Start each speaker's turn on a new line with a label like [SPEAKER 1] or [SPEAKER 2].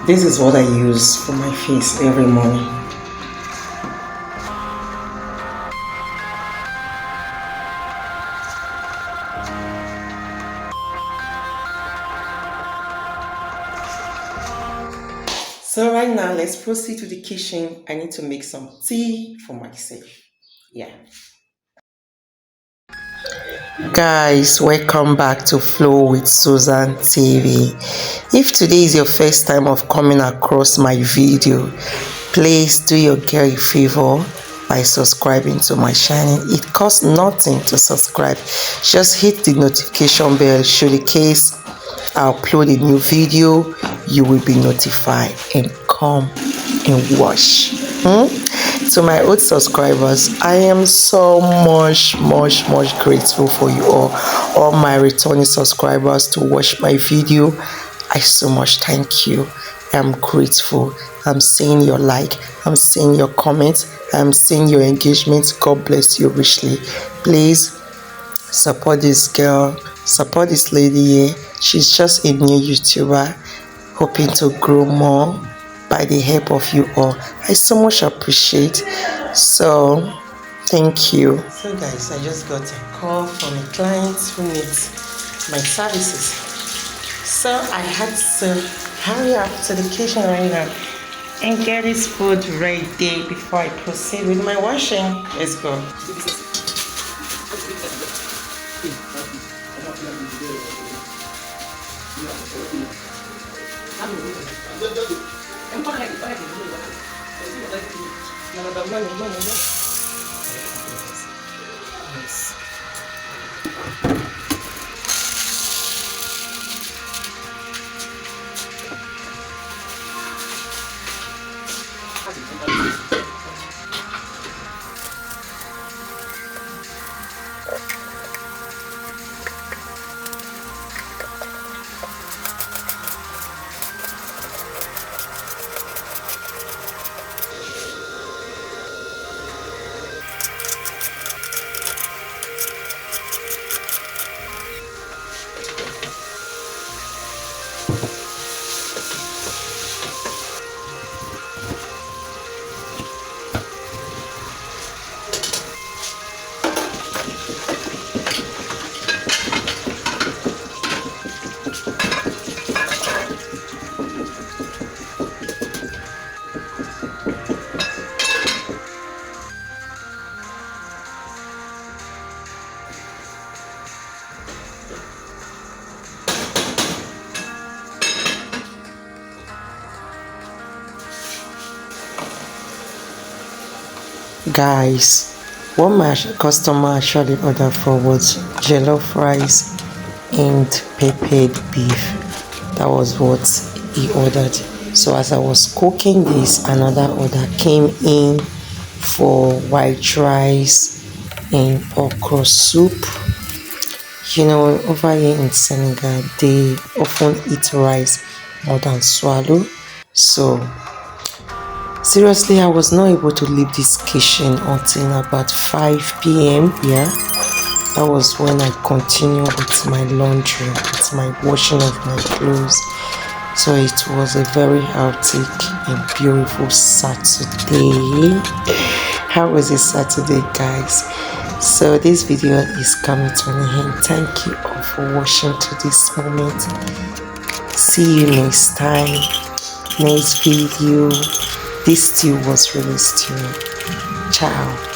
[SPEAKER 1] This is what I use for my face every morning. So right now, let's proceed to the kitchen. I need to make some tea for myself. Yeah. Guys, welcome back to Flow with Susan TV. If today is your first time of coming across my video, please do your girl a favor by subscribing to my channel. It costs nothing to subscribe. Just hit the notification bell. Should in case I upload a new video, you will be notified and come and watch. To my old subscribers, I am so much grateful for you all my returning subscribers to watch my video. I so much thank you. I'm grateful. I'm seeing your like, I'm seeing your comments, I'm seeing your engagement. God bless you richly. Please support this girl, support this lady here. She's just a new YouTuber hoping to grow more by the help of you all. I so much appreciate. So thank you. So guys, I just got a call from a client who needs my services. So I had to hurry up to the kitchen right now and get his food ready before I proceed with my washing. Let's go. Guys, what my customer actually ordered for was jollof rice and peppered beef. That was what he ordered. So as I was cooking this, another order came in for white rice and okra soup. You know, over here in Senegal, they often eat rice more than swallow. So seriously, I was not able to leave this kitchen until about 5 p.m. Yeah, that was when I continued with my laundry, with my washing of my clothes. So it was a very hectic and beautiful Saturday. How was it Saturday, guys? So this video is coming to an end. Thank you all for watching to this moment. See you next time, next video. This stew was really stewy. Ciao.